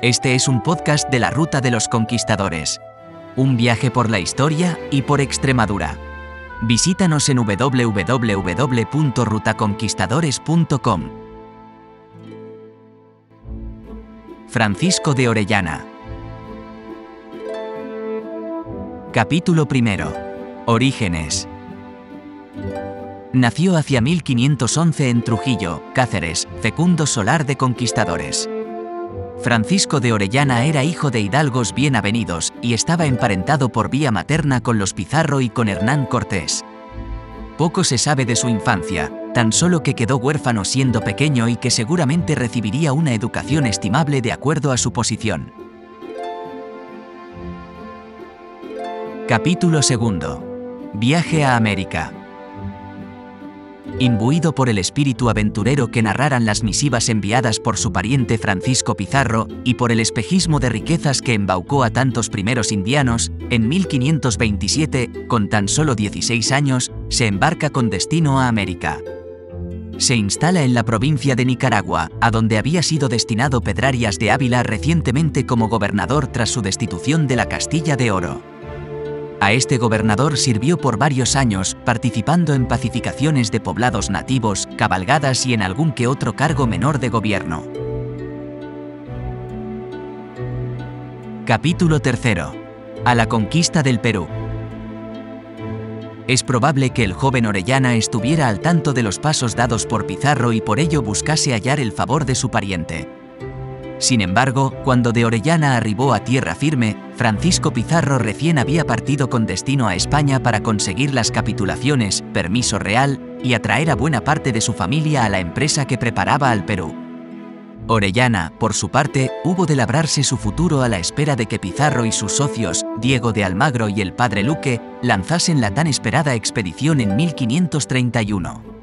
Este es un podcast de la Ruta de los Conquistadores. Un viaje por la historia y por Extremadura. Visítanos en www.rutaconquistadores.com. Francisco de Orellana. Capítulo primero. Orígenes. Nació hacia 1511 en Trujillo, Cáceres, fecundo solar de conquistadores. Francisco de Orellana era hijo de hidalgos bien avenidos y estaba emparentado por vía materna con los Pizarro y con Hernán Cortés. Poco se sabe de su infancia, tan solo que quedó huérfano siendo pequeño y que seguramente recibiría una educación estimable de acuerdo a su posición. Capítulo segundo. Viaje a América. Imbuido por el espíritu aventurero que narraran las misivas enviadas por su pariente Francisco Pizarro y por el espejismo de riquezas que embaucó a tantos primeros indianos, en 1527, con tan solo 16 años, se embarca con destino a América. Se instala en la provincia de Nicaragua, a donde había sido destinado Pedrarias de Ávila recientemente como gobernador tras su destitución de la Castilla de Oro. A este gobernador sirvió por varios años, participando en pacificaciones de poblados nativos, cabalgadas y en algún que otro cargo menor de gobierno. Capítulo tercero. A la conquista del Perú. Es probable que el joven Orellana estuviera al tanto de los pasos dados por Pizarro y por ello buscase hallar el favor de su pariente. Sin embargo, cuando de Orellana arribó a tierra firme, Francisco Pizarro recién había partido con destino a España para conseguir las capitulaciones, permiso real, y atraer a buena parte de su familia a la empresa que preparaba al Perú. Orellana, por su parte, hubo de labrarse su futuro a la espera de que Pizarro y sus socios, Diego de Almagro y el padre Luque, lanzasen la tan esperada expedición en 1531.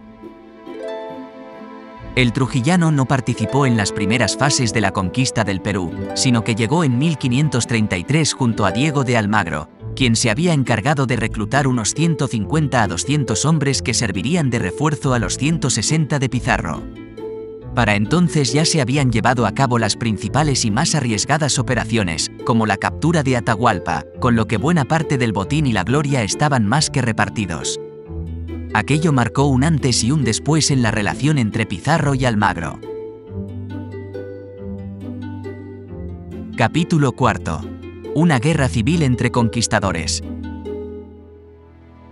El trujillano no participó en las primeras fases de la conquista del Perú, sino que llegó en 1533 junto a Diego de Almagro, quien se había encargado de reclutar unos 150 a 200 hombres que servirían de refuerzo a los 160 de Pizarro. Para entonces ya se habían llevado a cabo las principales y más arriesgadas operaciones, como la captura de Atahualpa, con lo que buena parte del botín y la gloria estaban más que repartidos. Aquello marcó un antes y un después en la relación entre Pizarro y Almagro. Capítulo cuarto. Una guerra civil entre conquistadores.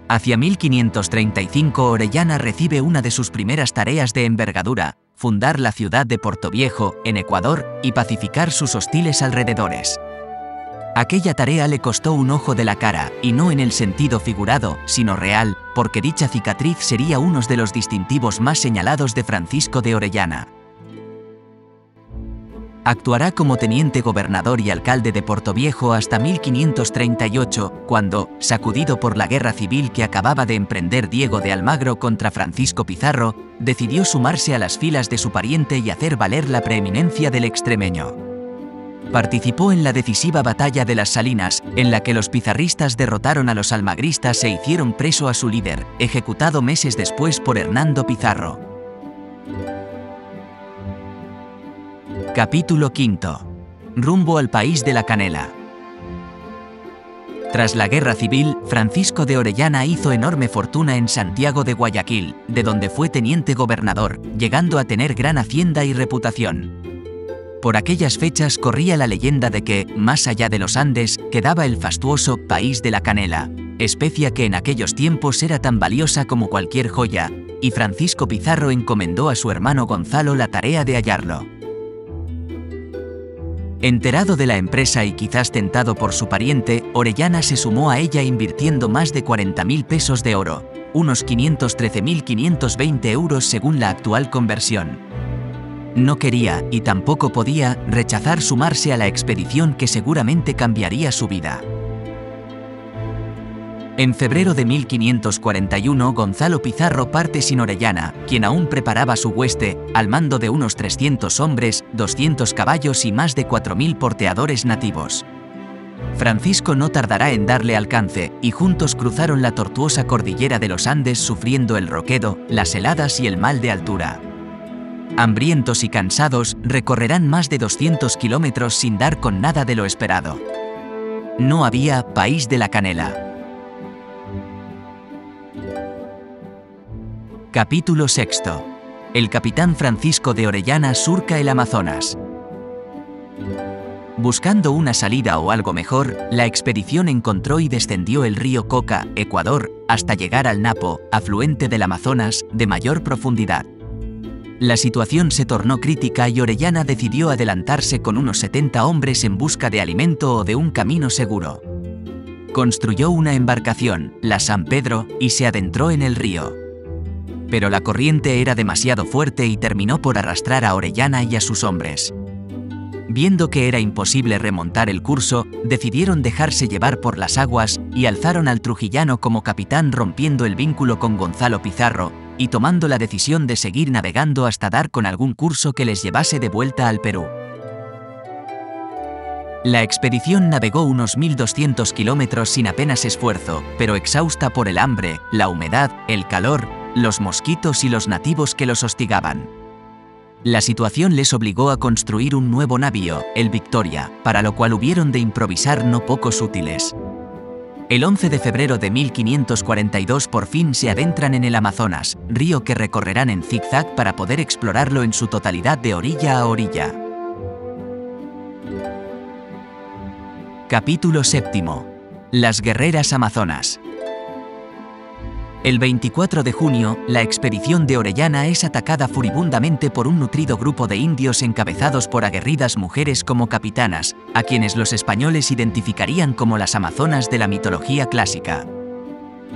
Hacia 1535 Orellana recibe una de sus primeras tareas de envergadura, fundar la ciudad de Portoviejo, en Ecuador, y pacificar sus hostiles alrededores. Aquella tarea le costó un ojo de la cara, y no en el sentido figurado, sino real, porque dicha cicatriz sería uno de los distintivos más señalados de Francisco de Orellana. Actuará como teniente gobernador y alcalde de Portoviejo hasta 1538, cuando, sacudido por la guerra civil que acababa de emprender Diego de Almagro contra Francisco Pizarro, decidió sumarse a las filas de su pariente y hacer valer la preeminencia del extremeño. Participó en la decisiva batalla de las Salinas, en la que los pizarristas derrotaron a los almagristas e hicieron preso a su líder, ejecutado meses después por Hernando Pizarro. Capítulo quinto. Rumbo al país de la canela. Tras la guerra civil, Francisco de Orellana hizo enorme fortuna en Santiago de Guayaquil, de donde fue teniente gobernador, llegando a tener gran hacienda y reputación. Por aquellas fechas corría la leyenda de que, más allá de los Andes, quedaba el fastuoso país de la canela, especia que en aquellos tiempos era tan valiosa como cualquier joya, y Francisco Pizarro encomendó a su hermano Gonzalo la tarea de hallarlo. Enterado de la empresa y quizás tentado por su pariente, Orellana se sumó a ella invirtiendo más de 40.000 pesos de oro, unos 513.520 euros según la actual conversión. No quería, y tampoco podía, rechazar sumarse a la expedición que seguramente cambiaría su vida. En febrero de 1541 Gonzalo Pizarro parte sin Orellana, quien aún preparaba su hueste, al mando de unos 300 hombres, 200 caballos y más de 4.000 porteadores nativos. Francisco no tardará en darle alcance, y juntos cruzaron la tortuosa cordillera de los Andes sufriendo el roquedo, las heladas y el mal de altura. Hambrientos y cansados, recorrerán más de 200 kilómetros sin dar con nada de lo esperado. No había país de la canela. Capítulo 6. El capitán Francisco de Orellana surca el Amazonas. Buscando una salida o algo mejor, la expedición encontró y descendió el río Coca, Ecuador, hasta llegar al Napo, afluente del Amazonas, de mayor profundidad. La situación se tornó crítica y Orellana decidió adelantarse con unos 70 hombres en busca de alimento o de un camino seguro. Construyó una embarcación, la San Pedro, y se adentró en el río. Pero la corriente era demasiado fuerte y terminó por arrastrar a Orellana y a sus hombres. Viendo que era imposible remontar el curso, decidieron dejarse llevar por las aguas y alzaron al trujillano como capitán, rompiendo el vínculo con Gonzalo Pizarro y tomando la decisión de seguir navegando hasta dar con algún curso que les llevase de vuelta al Perú. La expedición navegó unos 1200 kilómetros sin apenas esfuerzo, pero exhausta por el hambre, la humedad, el calor, los mosquitos y los nativos que los hostigaban. La situación les obligó a construir un nuevo navío, el Victoria, para lo cual hubieron de improvisar no pocos útiles. El 11 de febrero de 1542 por fin se adentran en el Amazonas, río que recorrerán en zigzag para poder explorarlo en su totalidad de orilla a orilla. Capítulo 7. Las guerreras amazonas. El 24 de junio, la expedición de Orellana es atacada furibundamente por un nutrido grupo de indios encabezados por aguerridas mujeres como capitanas, a quienes los españoles identificarían como las amazonas de la mitología clásica.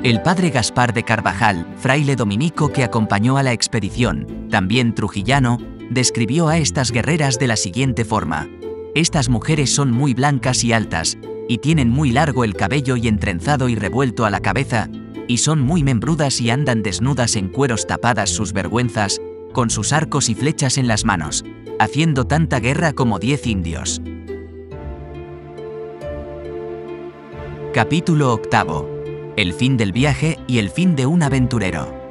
El padre Gaspar de Carvajal, fraile dominico que acompañó a la expedición, también trujillano, describió a estas guerreras de la siguiente forma: estas mujeres son muy blancas y altas, y tienen muy largo el cabello y entrenzado y revuelto a la cabeza, y son muy membrudas y andan desnudas en cueros tapadas sus vergüenzas, con sus arcos y flechas en las manos, haciendo tanta guerra como 10 indios. Capítulo 8. El fin del viaje y el fin de un aventurero.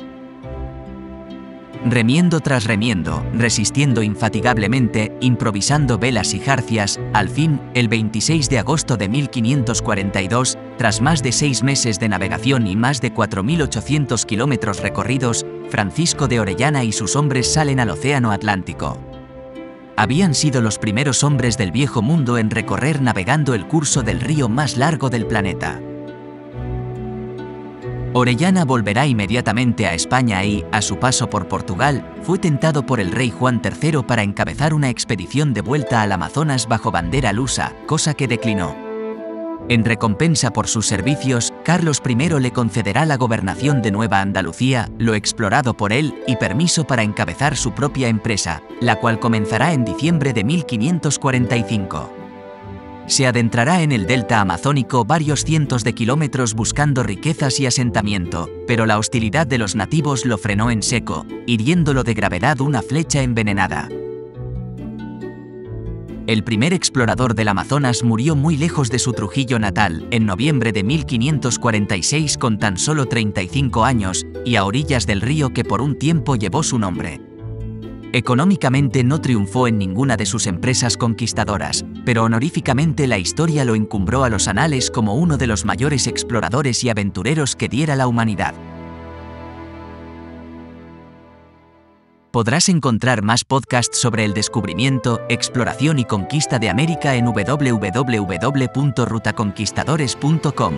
Remiendo tras remiendo, resistiendo infatigablemente, improvisando velas y jarcias, al fin, el 26 de agosto de 1542, tras más de 6 meses de navegación y más de 4.800 kilómetros recorridos, Francisco de Orellana y sus hombres salen al Océano Atlántico. Habían sido los primeros hombres del viejo mundo en recorrer navegando el curso del río más largo del planeta. Orellana volverá inmediatamente a España y, a su paso por Portugal, fue tentado por el rey Juan III para encabezar una expedición de vuelta al Amazonas bajo bandera lusa, cosa que declinó. En recompensa por sus servicios, Carlos I le concederá la gobernación de Nueva Andalucía, lo explorado por él, y permiso para encabezar su propia empresa, la cual comenzará en diciembre de 1545. Se adentrará en el delta amazónico varios cientos de kilómetros buscando riquezas y asentamiento, pero la hostilidad de los nativos lo frenó en seco, hiriéndolo de gravedad una flecha envenenada. El primer explorador del Amazonas murió muy lejos de su Trujillo natal, en noviembre de 1546 con tan solo 35 años, y a orillas del río que por un tiempo llevó su nombre. Económicamente no triunfó en ninguna de sus empresas conquistadoras, pero honoríficamente la historia lo encumbró a los anales como uno de los mayores exploradores y aventureros que diera la humanidad. Podrás encontrar más podcasts sobre el descubrimiento, exploración y conquista de América en www.rutaconquistadores.com.